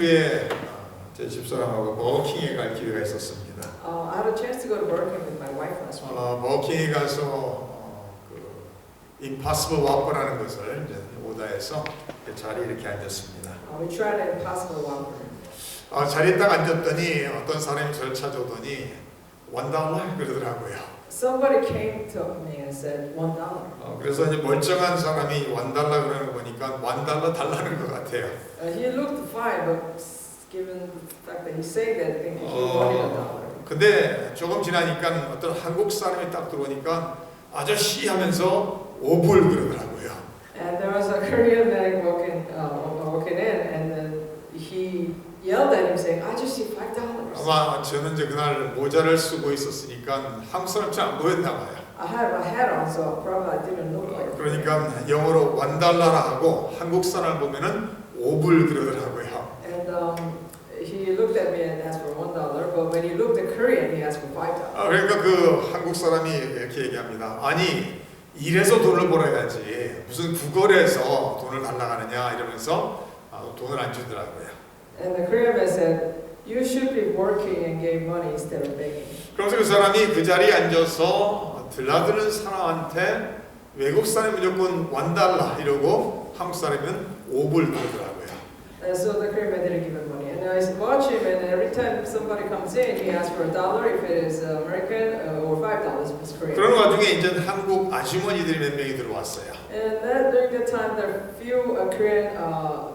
지난주에 제 집사람하고 버거킹에 갈 기회가 있었습니다. I had a chance to go to Burger King with my wife last week. 버거킹에 가서 그 Impossible Whopper라는 것을 이제 오다해서 자리에 이렇게 앉았습니다. We tried an Impossible Whopper. 자리에 딱 앉았더니 어떤 사람이 저를 찾아오더니 $1 그러더라고요. Somebody came to me and said $1. 그래서 이제 멀쩡한 사람이 $1 그러는 거 보니까 $1 달라는 것 같아요. He looked fine, but given the fact that he said that, I think he wanted $1. 근데 조금 지나니까 어떤 한국 사람이 딱 들어오니까 아저씨 하면서 5불 그러더라고요. And there was a Korean man walking in, and then he yelled at him saying, "I just see $5." 아마 저는 이제 그날 모자를 쓰고 있었으니까 한국 사람처럼 안 보였나 봐요. I had my hat on, so probably I didn't look like. 그러니까 영어로 $1라 하고 한국 사람을 보면은 5불 그러더라고요. And he looked at me and asked for $1, but when he looked at Korean, he asked for $5. 그러니까 그 한국 사람이 이렇게 얘기합니다. 아니 일해서 돈을 벌어야지 무슨 구걸해서 돈을 달라고 하느냐 이러면서 돈을 안 주더라고요. And the Korean man said, "You should be working and getting money instead of begging." 그래서 그 사람이 그 자리에 앉아서 들라드는 사람한테 외국 사람이 무조건 $1 이러고 한국 사람이면 5불 그러더라고요. And so the Korean man didn't give him money. And I watch him, and every time somebody comes in, he asks for $1 if it is American, or $5 if it's Korean. 그런 와중에 이제 한국 아주머니들이 몇 명이 들어왔어요. And then during that time, there were few Korean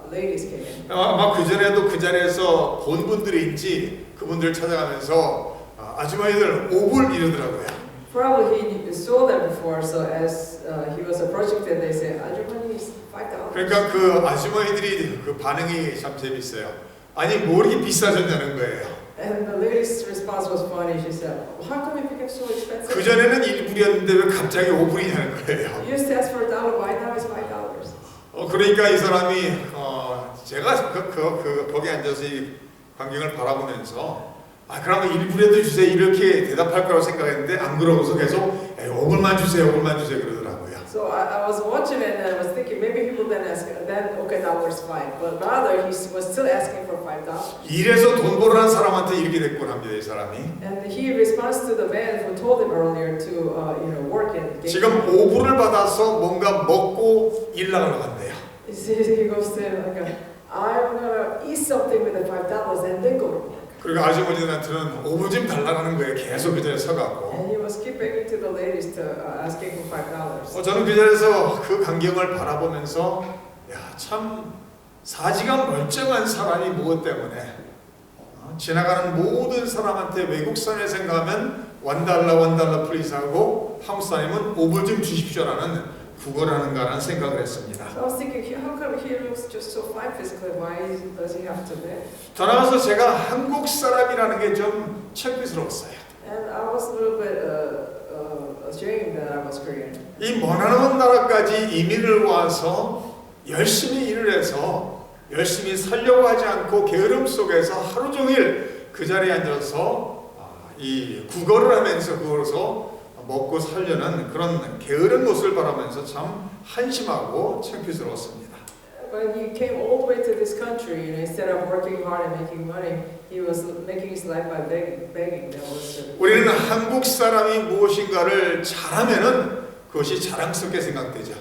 ladies came in. 아마 그 전에도 그 자리에서 본 분들인지 그분들 찾아가면서 아주머니들 5불 이러더라고요. Probably he saw them before, so as he was approaching them, they said, "Ajumani is $5." 그러니까 그 아주머니들이 그 반응이 참 재밌어요. 아니 뭐 이렇게 비싸졌냐는 거예요. And the lady's response was funny. She said, "How come it became so expensive? 그 전에는 1불이었는데 왜 갑자기 5불이냐는 거예요. You used to ask for $1, why now it's $5?" 그러니까 이 사람이 제가 거기 앉아서 이 광경을 바라보면서 그러면 1불에도 주세요 이렇게 대답할 거라고 생각했는데 안 그러고서 계속 5불만 주세요 5불만 주세요 그러더라고요. So I was watching it and I was thinking maybe he will then ask, then okay, that was fine. But rather he was still asking for $5. 일해서 돈 벌으라는 사람한테 이렇게 됐군 합니다 이 사람이. And he responds to the man who told him earlier to work and get. 지금 5불을 받아서 뭔가 먹고 일 나가려고 한대요. He goes to him like, "I'm gonna eat something with the $5 and then go to work." 그리고 아주머니들한테는 5불 좀 달라는 거예요. 계속 그 자리에 서갖고. And he was keep begging to the ladies to asking for $5. 저는 그 자리에서 그 광경을 바라보면서 참 사지가 멀쩡한 사람이 무엇 때문에 지나가는 모든 사람한테 외국 사람을 생각하면 $1 플리즈 하고 한국 사람은 5불 좀 주십시오라는 구걸하는가라는 생각을 했습니다. So I was thinking, how come he looks just so fine physically? Why does he have to beg? 더 나아가서 제가 한국 사람이라는 게 좀 창피스러웠어요. And I was a little bit ashamed that I was Korean. 이 먼 나라까지 이민을 와서 열심히 일을 해서 열심히 살려고 하지 않고 게으름 속에서 하루 종일 그 자리에 앉아서 이 구걸을 하면서 그걸로서 먹고 살려는 그런 게으른 모습을 바라면서 참 한심하고 창피스러웠습니다. When he came all the way to this country, instead of working hard and making money, he was making his life by begging. That was. 우리는 한국 사람이 무엇인가를 잘하면은 그것이 자랑스럽게 생각되죠.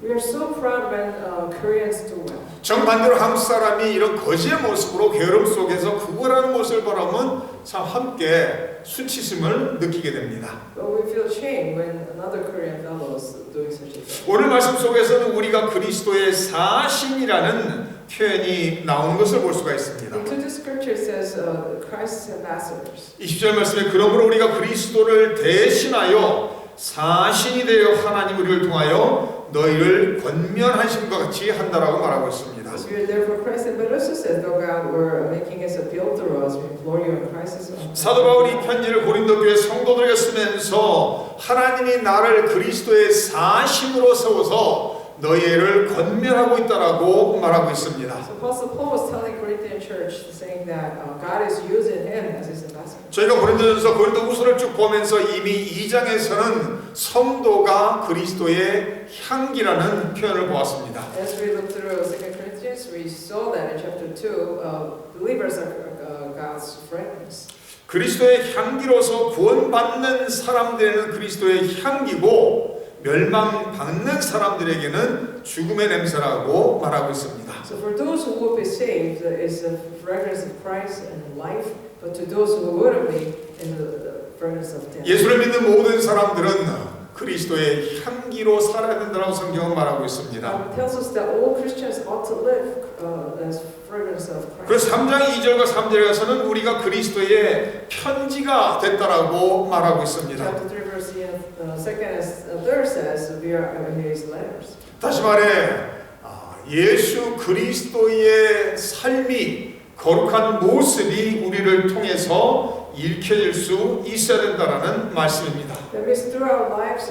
We are so proud when Koreans do well. 정반대로 한국 사람이 이런 거지의 모습으로 게으름 속에서 구걸하는 모습을 바라보면 참 함께 수치심을 느끼게 됩니다. But we feel shame when another Korean fellow is doing such a thing. 오늘 말씀 속에서는 우리가 그리스도의 사신이라는 표현이 나오는 것을 볼 수가 있습니다. Into the scripture it says Christ's ambassadors. 20절 말씀에 그러므로 우리가 그리스도를 대신하여 사신이 되어 하나님 우리를 통하여 너희를 권면하심과 같이 한다라고 말하고 있습니다. We are therefore Christ ambassadors, says though God were making His appeal through us, we implore you in Christ's name. 사도 바울이 편지를 고린도 교회 성도들에게 쓰면서 하나님이 나를 그리스도의 사신으로 세워서 너희를 권면하고 있다라고 말하고 있습니다. So Apostle Paul was telling Corinthian church, saying that God is using him as His ambassador. 저희가 고린도전서 고린도후서를 쭉 보면서 이미 2장에서는 성도가 그리스도의 향기라는 표현을 보았습니다. As we look through 2 Corinthians, since we saw that in chapter 2, believers are God's fragrance. 그리스도의 향기로서 구원받는 사람들에게는 그리스도의 향기고 멸망받는 사람들에게는 죽음의 냄새라고 말하고 있습니다. So for those who will be saved, it's the fragrance of Christ and life, but to those who wouldn't be, in the fragrance of death. 예수를 믿는 모든 사람들은 그리스도의 향기로 살아야 된다고 성경은 말하고 있습니다. It tells us that all Christians ought to live as fragrance of 그래서 Christ. 3장 2절과 3절에 가서는 우리가 그리스도의 편지가 됐다라고 말하고 있습니다. Chapter 3, verse 2nd and 3rd says we are His letters. 다시 말해 예수 그리스도의 삶이 거룩한 모습이 우리를 통해서 읽혀질 수 있어야 된다라는 말씀입니다. That means through our lives,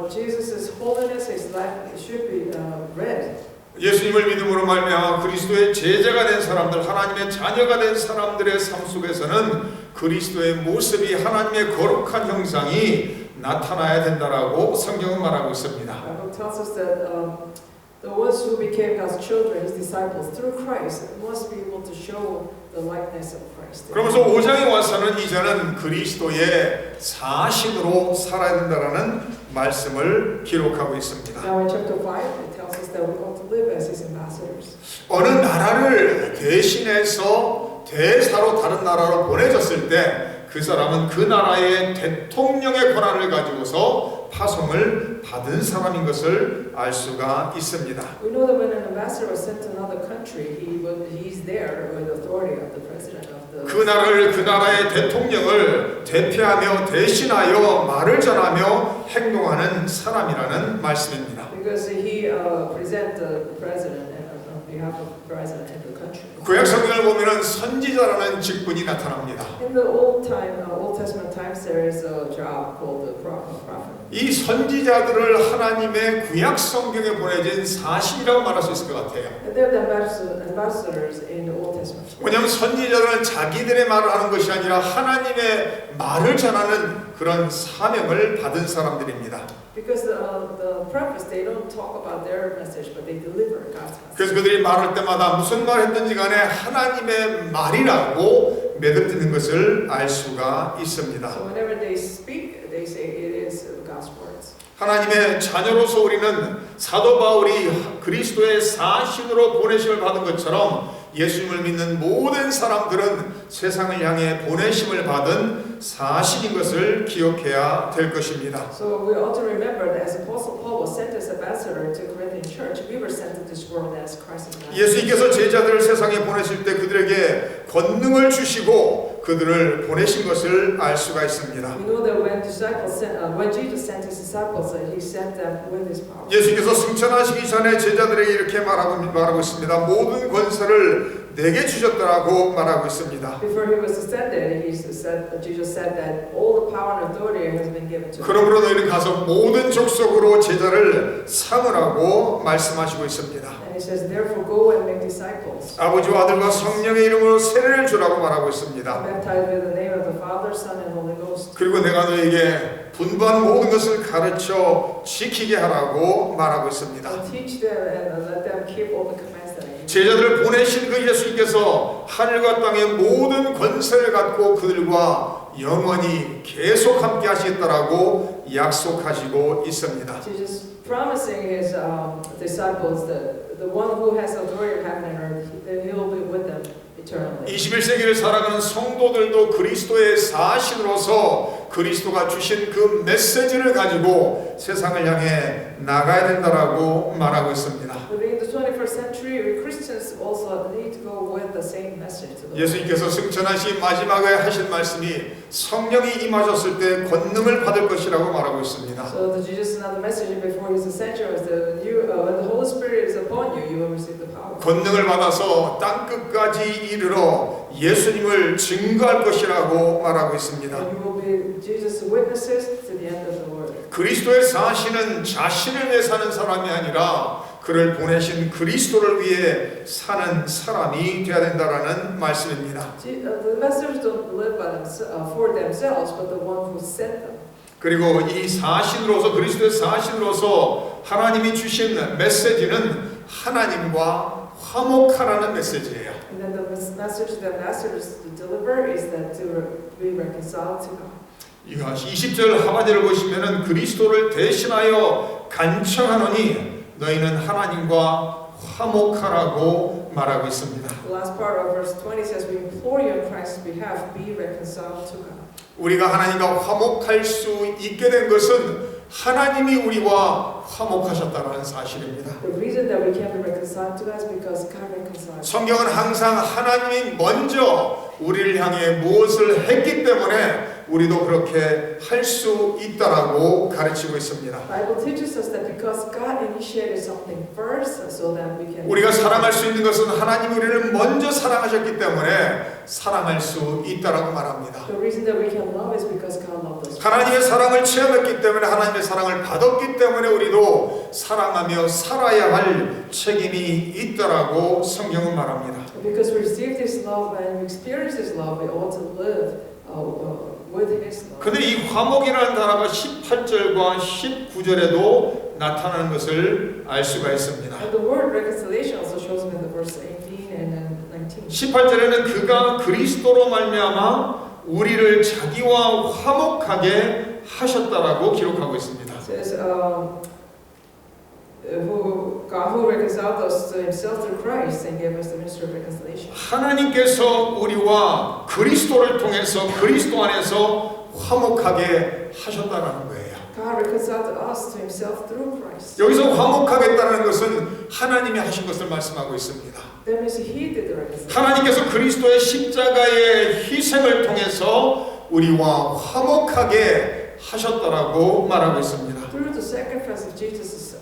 Jesus' holiness, His life should be read. 예수님을 믿음으로 말미암아 그리스도의 제자가 된 사람들, 하나님의 자녀가 된 사람들의 삶 속에서는 그리스도의 모습이 하나님의 거룩한 형상이 나타나야 된다라고 성경은 말하고 있습니다. The Bible tells us that the ones who became God's children, His disciples, through Christ, must be able to show the likeness of Christ. 그러면서 5장에 와서는 이제는 그리스도의 사신으로 살아야 된다라는 말씀을 기록하고 있습니다. Now in chapter 5, it tells us that we ought to live as His ambassadors. 어느 나라를 대신해서 대사로 다른 나라로 보내졌을 때 그 사람은 그 나라의 대통령의 권한을 가지고서 파송을 받은 사람인 것을 알 수가 있습니다. We know that when an ambassador was sent to another country, he's there with the authority of the president of the. 그 나라를 그 나라의 대통령을 대표하며 대신하여 말을 전하며 행동하는 사람이라는 말씀입니다. Because he present the president on behalf of the president and the country. 구약 성경을 보면은 선지자라는 직분이 나타납니다. In the Old Testament times, there is a job called the prophet. 이 선지자들을 하나님의 구약 성경에 보내진 사신이라고 말할 수 있을 것 같아요. And they're the ambassadors in the Old Testament. 왜냐하면 선지자들은 자기들의 말을 하는 것이 아니라 하나님의 말을 전하는 그런 사명을 받은 사람들입니다. Because the prophets, they don't talk about their message, but they deliver God's message. 그래서 그들이 말할 때마다 무슨 말 했든지 간에 하나님의 말이라고 매듭짓는 것을 알 수가 있습니다. So whenever they speak, they say it is God's words. 하나님의 자녀로서 우리는 사도 바울이 그리스도의 사신으로 보내심을 받은 것처럼 예수님을 믿는 모든 사람들은 세상을 향해 보내심을 받은 사신인 것을 기억해야 될 것입니다. So we ought to remember that as Apostle Paul was sent as ambassador to Corinthian church, we were sent to this world as Christ's ambassador. 예수님께서 제자들을 세상에 보내실 때 그들에게 권능을 주시고 그들을 보내신 것을 알 수가 있습니다. We know that when Jesus sent his disciples, he sent them with his power. 예수님께서 승천하시기 전에 제자들에게 이렇게 말하고 있습니다. 모든 권세를 내게 주셨다라고 말하고 있습니다. Before he was ascended, Jesus said that all the power and authority has been given to him. 그러므로 너희는 가서 모든 족속으로 제자를 삼으라고 말씀하시고 있습니다. And he says, therefore go and make disciples. 아버지와 아들과 성령의 이름으로 세례를 주라고 말하고 있습니다. Baptize with the name of the Father, Son, and Holy Ghost. 그리고 내가 너에게 분부한 모든 것을 가르쳐 지키게 하라고 말하고 있습니다. And teach them and let them keep all the commands that I give. 제자들을 보내신 그 예수님께서 하늘과 땅의 모든 권세를 갖고 그들과 영원히 계속 함께 하시겠다라고 약속하시고 있습니다. Jesus promising his disciples that the one who has authority of heaven and earth, that he will be with them eternally. 21세기를 살아가는 성도들도 그리스도의 사신으로서 그리스도가 주신 그 메시지를 가지고 세상을 향해 나가야 된다라고 말하고 있습니다. But in the 21st century, we Christians also need to go with the same message to the world. 예수님께서 승천하신 마지막에 하신 말씀이 성령이 임하셨을 때 권능을 받을 것이라고 말하고 있습니다. So the Jesus another message before his ascension was that when the Holy Spirit is upon you, you will receive the power. 권능을 받아서 땅 끝까지 이르러 예수님을 증거할 것이라고 말하고 있습니다. And you will be Jesus' witnesses to the end of the world. 그리스도의 사신은 자신을 위해 사는 사람이 아니라 그를 보내신 그리스도를 위해 사는 사람이 되어야 된다라는 말씀입니다. The messengers don't live for themselves, but the one who sent them. 그리고 이 사신으로서 그리스도의 사신으로서 하나님이 주신 메시지는 하나님과 화목하라는 메시지예요. And then the message that Master is to deliver is that to be reconciled to God. 이거 20절 하반절을 보시면은 그리스도를 대신하여 간청하노니 너희는 하나님과 화목하라고 말하고 있습니다. The last part of verse 20 says, "We implore you on Christ's behalf, be reconciled to God." 우리가 하나님과 화목할 수 있게 된 것은 하나님이 우리와 화목하셨다는 사실입니다. The reason that we can be reconciled to God is because God reconciled. 성경은 항상 하나님이 먼저 우리를 향해 무엇을 했기 때문에 우리도 그렇게 할 수 있다라고 가르치고 있습니다. Bible teaches us that because God initiated something first, so that we can. 우리가 사랑할 수 있는 것은 하나님이 우리를 먼저 사랑하셨기 때문에 사랑할 수 있다라고 말합니다. The reason that we can love is because God loved us. 하나님의 사랑을 체험했기 때문에 하나님의 사랑을 받았기 때문에 우리도 사랑하며 살아야 할 책임이 있다라고 성경은 말합니다. Because we received His love and we experienced His love, we ought to live with His love. 근데 이 화목이라는 단어가 18절과 19절에도 나타나는 것을 알 수가 있습니다. And the word reconciliation also shows up in the verse 18 and 19. 18절에는 그가 그리스도로 말미암아 우리를 자기와 화목하게 하셨다라고 기록하고 있습니다. It says, God who reconciled us to Himself through Christ and gave us the ministry of reconciliation. 하나님께서 우리와 그리스도를 통해서 그리스도 안에서 화목하게 하셨다는 거예요. God reconciled us to Himself through Christ. 여기서 화목하겠다는 것은 하나님이 하신 것을 말씀하고 있습니다. That means He did the reconciliation. 하나님께서 그리스도의 십자가의 희생을 통해서 우리와 화목하게 하셨다라고 말하고 있습니다. Through the sacrifice of Jesus'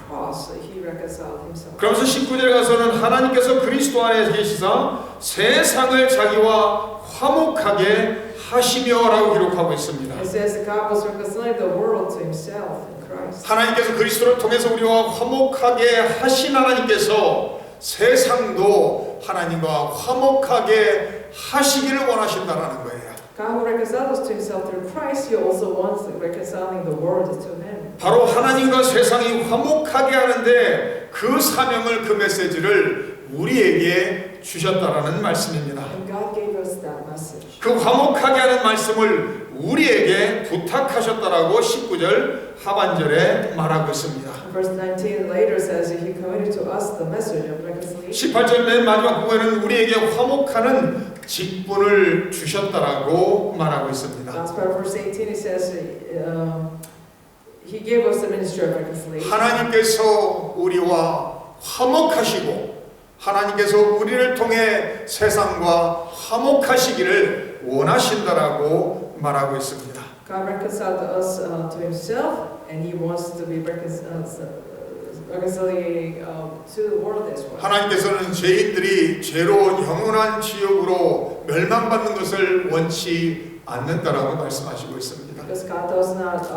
cross, He reconciled Himself. 그러면서 19절에 가서는 하나님께서 그리스도 안에 계시사 세상을 자기와 화목하게 하시며라고 기록하고 있습니다. It says that God was reconciling the world to Himself in Christ. 하나님께서 그리스도를 통해서 우리와 화목하게 하신 하나님께서 세상도 하나님과 화목하게 하시기를 원하신다라는 거예요. God who reconciled us to Himself through Christ, He also wants reconciling the world to Him. 바로 하나님과 세상이 화목하게 하는데 그 사명을 그 메시지를 우리에게 주셨다라는 말씀입니다. And God gave us that message. 그 화목하게 하는 말씀을 우리에게 부탁하셨다라고 19절 하반절에 말하고 있습니다. Verse 19 later says that He committed to us the message of reconciliation. 18절 맨 마지막 부분에는 우리에게 화목하는 직분을 주셨다라고 말하고 있습니다. Last part of verse 18 it says He gave us the ministry of reconciliation. 하나님께서 우리와 화목하시고 하나님께서 우리를 통해 세상과 화목하시기를 원하신다라고 말하고 있습니다. God reconciled us to Himself, and He wants to be reconciliating to the world as well. 하나님께서는 죄인들이 죄로 영원한 지옥으로 멸망받는 것을 원치 않는다라고 말씀하시고 있습니다. Because God does not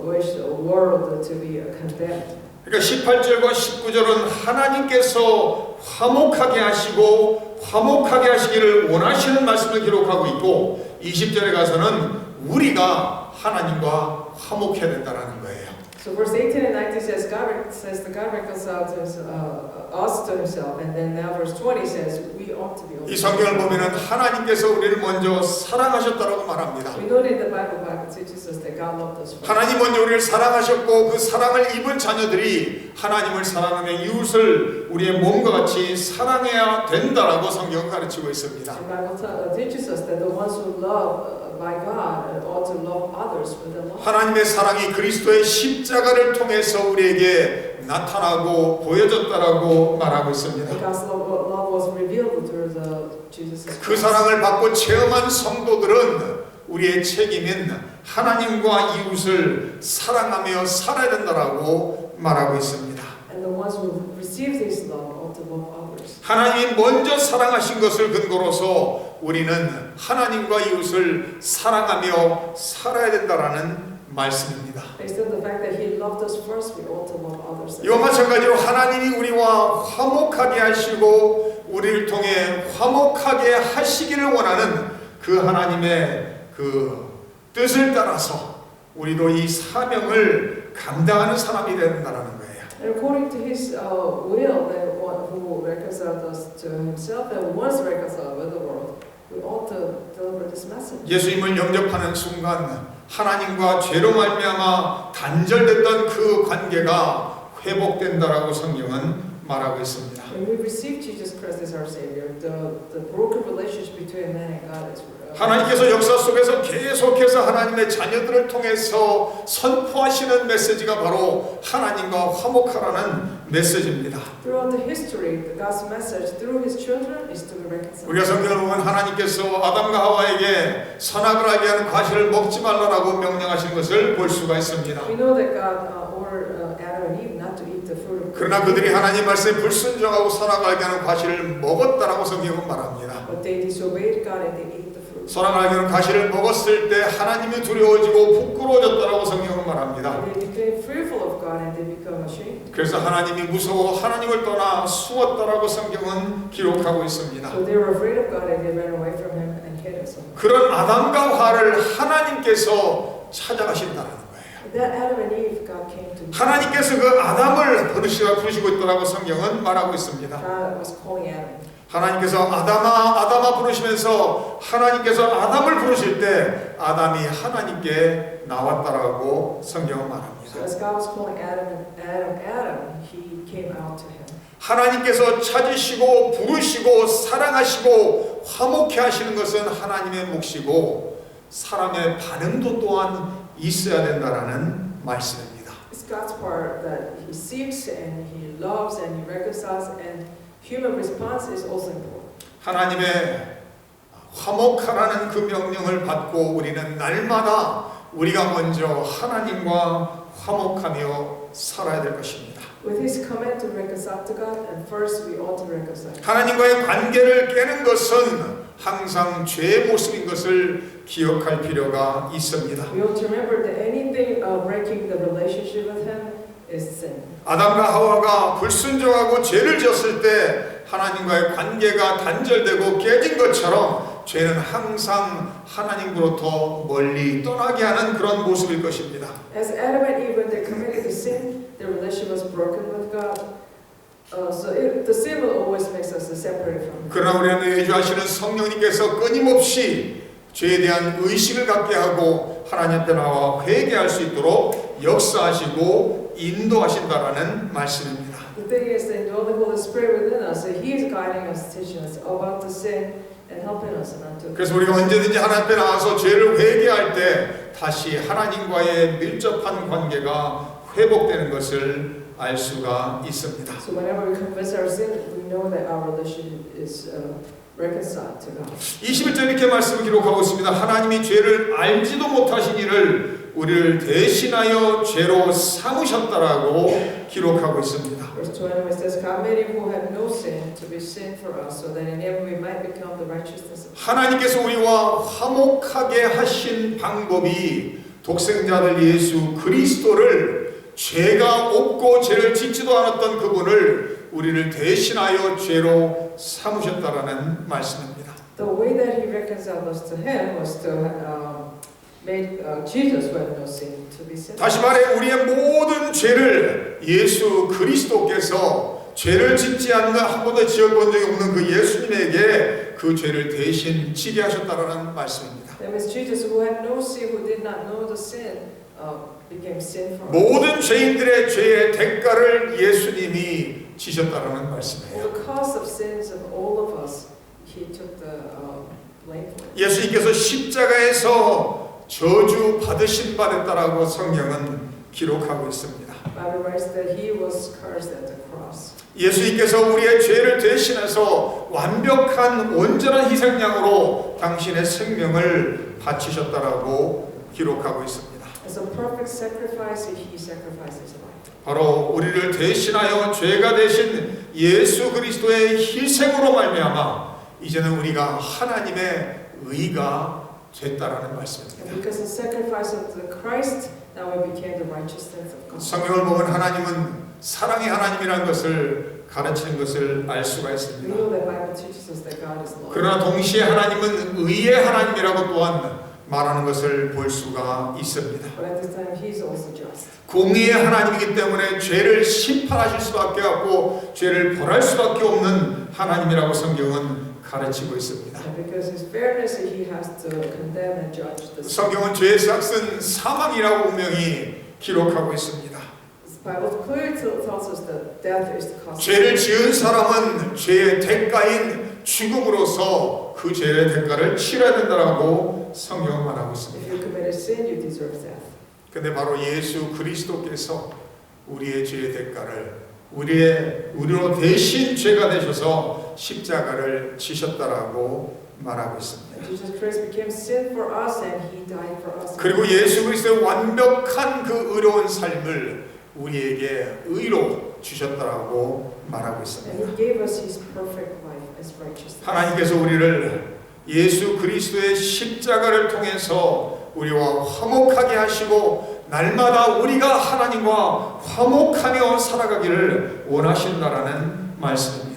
wish the world to be condemned. 그러니까 18절과 19절은 하나님께서 화목하게 하시고 화목하게 하시기를 원하시는 말씀을 기록하고 있고 20절에 가서는 우리가 하나님과 화목해야 된다는 거예요. So verse 18 and 19 says that God reconciled us to Himself, and then now verse 20 says we ought to be. 이 성경을 보면은 하나님께서 우리를 먼저 사랑하셨다라고 말합니다. We know that the Bible teaches us that God loved us first. 하나님 먼저 우리를 사랑하셨고 그 사랑을 입은 자녀들이 하나님을 사랑하며 이웃을 우리의 몸과 같이 사랑해야 된다라고 성경은 가르치고 있습니다. The Bible teaches us that the ones who love by God ought to love others with their love. 하나님의 사랑이 그리스도의 십자가를 통해서 우리에게 나타나고 보여졌다라고 말하고 있습니다. God's love was revealed through Jesus Christ. 그 사랑을 받고 체험한 성도들은 우리의 책임인 하나님과 이웃을 사랑하며 살아야 된다라고 말하고 있습니다. And the ones who received His love ought to love others. 하나님이 먼저 사랑하신 것을 근거로서 우리는 하나님과 이웃을 사랑하며 살아야 된다라는 말씀입니다. Based on the fact that He loved us first, we ought to love others. 이와 마찬가지로 하나님이 우리와 화목하게 하시고 우리를 통해 화목하게 하시기를 원하는 그 하나님의 그 뜻을 따라서 우리도 이 사명을 감당하는 사람이 된다는 거예요. And according to His will, that one who reconciled us to Himself and was reconciled with the world, we ought to deliver this message. 예수님을 영접하는 순간 하나님과 죄로 말미암아 단절됐던 그 관계가 회복된다라고 성경은 말하고 있습니다. When we receive Jesus Christ as our Savior, the broken relationship between man and God is 하나님께서 역사 속에서 계속해서 하나님의 자녀들을 통해서 선포하시는 메시지가 바로 하나님과 화목하라는 메시지입니다. Throughout the history, God's message through His children is to be reconciled. 우리가 성경을 보면 하나님께서 아담과 하와에게 선악을 알게 하는 과실을 먹지 말라라고 명령하신 것을 볼 수가 있습니다. We know that God ordered Adam and Eve not to eat the fruit of 그러나 그들이 하나님 말씀에 불순종하고 선악을 알게 하는 과실을 먹었다라고 성경은 말합니다. But they disobeyed God and they ate the fruit. 선악을 알게 하는 과실을 먹었을 때 하나님이 두려워지고 부끄러워졌다라고 성경은 말합니다. They became fearful of God and they become ashamed. 그래서 하나님이 무서워 하나님을 떠나 숨었다라고 성경은 기록하고 있습니다. So they were afraid of God and they ran away from Him and hid Himself. 그런 아담과 하와를 하나님께서 찾아가신다는 거예요. That Adam and Eve, God came to. 하나님께서 그 아담을 부르시고 있다라고 성경은 말하고 있습니다. God was calling Adam. 하나님께서 아담아 부르시면서 하나님께서 아담을 부르실 때 아담이 하나님께 나왔다라고 성경은 말합니다. So as God was calling Adam, He came out to him. 하나님께서 찾으시고 부르시고 사랑하시고 화목케 하시는 것은 하나님의 몫이고 사람의 반응도 또한 있어야 된다라는 말씀입니다. It's God's part that He seeks and He loves and He reconciles and human response is also important. 하나님의 화목하라는 그 명령을 받고 우리는 날마다 우리가 먼저 하나님과 화목하며 살아야 될 것입니다. With His command to reconcile to God, and first we ought to reconcile. 하나님과의 관계를 깨는 것은 항상 죄의 모습인 것을 기억할 필요가 있습니다. We ought to remember that anything breaking the relationship with Him is sin. 아담과 하와가 불순종하고 죄를 지었을 때 하나님과의 관계가 단절되고 깨진 것처럼 죄는 항상 하나님으로부터 멀리 떠나게 하는 그런 모습일 것입니다. As Adam and Eve, when they committed the sin, their relationship was broken with God. The sin will always make us separated from Him. 그러나 우리는 예주하시는 성령님께서 끊임없이 죄에 대한 의식을 갖게 하고 하나님 앞에 나와 회개할 수 있도록 역사하시고 인도하신다라는 말씀입니다. The thing is that the Holy Spirit within us, He is guiding us, teaching us about the sin and helping us not to. 그래서 우리가 언제든지 하나님 앞에 나와서 죄를 회개할 때 다시 하나님과의 밀접한 관계가 회복되는 것을 알 수가 있습니다. So whenever we confess our sin, we know that our relationship is reconciled to God. 21절 이렇게 말씀을 기록하고 있습니다. 하나님이 죄를 알지도 못하신 이를 우리를 대신하여 죄로 삼으셨다라고 기록하고 있습니다. Verse 21 says, God made Him who had no sin to be sin for us, so that in Him we might become the righteousness of God. 하나님께서 우리와 화목하게 하신 방법이 독생자들 예수 그리스도를 죄가 없고 죄를 짓지도 않았던 그분을 우리를 대신하여 죄로 삼으셨다라는 말씀입니다. The way that He reconciled us to Him was to make Jesus who had no sin to be sin. 다시 말해 우리의 모든 죄를 예수 그리스도께서 죄를 짓지 않는 한 번도 지어본 적이 없는 그 예수님에게 그 죄를 대신 지게 하셨다라는 말씀입니다. That means Jesus who had no sin, who did not know the sin, became sin for us. 모든 죄인들의 죄의 대가를 예수님이 지셨다라는 말씀이에요. All the cost of sins of all of us, He took the blame for it. 예수님께서 십자가에서 저주 받으신 바 됐다라고 성경은 기록하고 있습니다. Bible writes that He was cursed at the cross. 예수님께서 우리의 죄를 대신해서 완벽한 온전한 희생양으로 당신의 생명을 바치셨다라고 기록하고 있습니다. As a perfect sacrifice, He sacrificed His life. 바로 우리를 대신하여 죄가 되신 예수 그리스도의 희생으로 말미암아 이제는 우리가 하나님의 의가 됐다라는 말씀입니다. And because of the sacrifice of the Christ, now we became the righteousness of God. 성경을 보면 하나님은 사랑의 하나님이라는 것을 가르치는 것을 알 수가 We 있습니다. know that Bible teaches us that God is love. 그러나 동시에 하나님은 의의 하나님이라고 또한 말하는 것을 볼 수가 있습니다. But at this time, He's also just. 공의의 하나님이기 때문에 죄를 심판하실 수밖에 없고 죄를 벌할 수밖에 없는 하나님이라고 성경은 가르치고 있습니다. And because His fairness, He has to condemn and judge the sin. 성경은 죄의 삭은 사망이라고 분명히 기록하고 있습니다. The Bible clearly tells us that death is the cause. 죄를 지은 사람은 죄의 대가인 죽음으로서 그 죄의 대가를 치러야 된다라고 성경은 말하고 If 있습니다. you committed sin, you deserve death. 근데 바로 예수 그리스도께서 우리의 죄의 대가를 우리로 대신 죄가 되셔서 십자가를 지셨다라고 말하고 있습니다. And Jesus Christ became sin for us, and He died for us. 그리고 예수 그리스도의 완벽한 그 의로운 삶을 우리에게 의로 주셨다라고 말하고 And 있습니다. He gave us His perfect life as righteousness. 하나님께서 우리를 예수 그리스도의 십자가를 통해서 우리와 화목하게 하시고 날마다 우리가 하나님과 화목하며 살아가기를 원하신다라는 말씀입니다.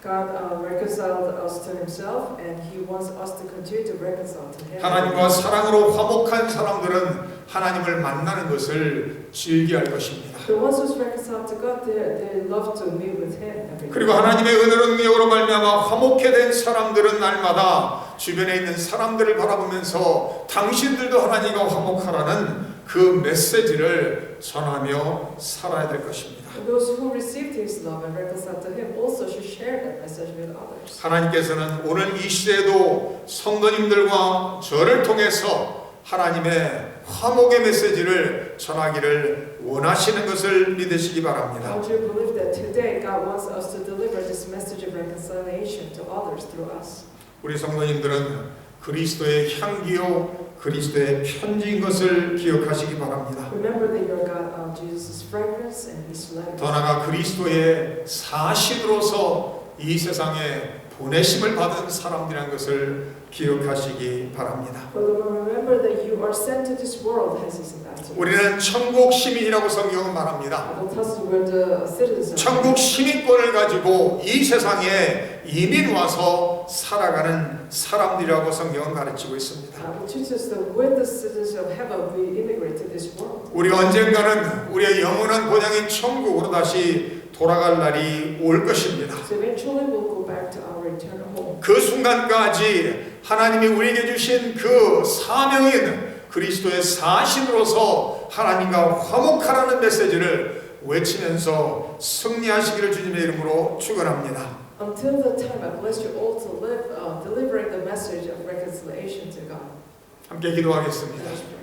God reconciled us to Himself, and He wants us to continue to reconcile to Him. 하나님과 사랑으로 화목한 사람들은 하나님을 만나는 것을 즐겨할 것입니다. The ones who's reconciled to God, they love to meet with Him every 그리고 day. 하나님의 은혜로운 능력으로 말미암아 화목해 된 사람들은 날마다 주변에 있는 사람들을 바라보면서 당신들도 하나님과 화목하라는 그 메시지를 전하며 살아야 될 것입니다. And those who received His love and reconciled to Him also should share that message with others. 하나님께서는 오늘 이 시대에도 성도님들과 저를 통해서 하나님의 화목의 메시지를 전하기를 원하시는 것을 믿으시기 바랍니다. Don't you believe that today God wants us to deliver this message of reconciliation to others through us? 우리 성도님들은 그리스도의 향기요 그리스도의 편지인 것을 기억하시기 바랍니다. Remember that you're God, Jesus' fragrance and His letter. 더 나아가 그리스도의 사신으로서 이 세상에 보내심을 받은 사람들이라는 것을 기억하시기 바랍니다. But remember that you are sent to this world as His ambassadors. 우리는 천국 시민이라고 성경은 말합니다. Bible tells us we're the citizens. 천국 시민권을 가지고 이 세상에 이민 와서 살아가는 사람들이라고 성경은 가르치고 있습니다. Bible teaches us that with the citizens of heaven we immigrate to this world. 우리 언젠가는 우리의 영원한 본향인 천국으로 다시 돌아갈 날이 올 것입니다. So eventually we'll go back to our eternal home. 그 순간까지 하나님이 우리에게 주신 그 사명인 그리스도의 사신으로서 하나님과 화목하라는 메시지를 외치면서 승리하시기를 주님의 이름으로 축원합니다. Until the time, I bless you all to live, delivering the message of reconciliation to God. 함께 기도하겠습니다. Let us pray.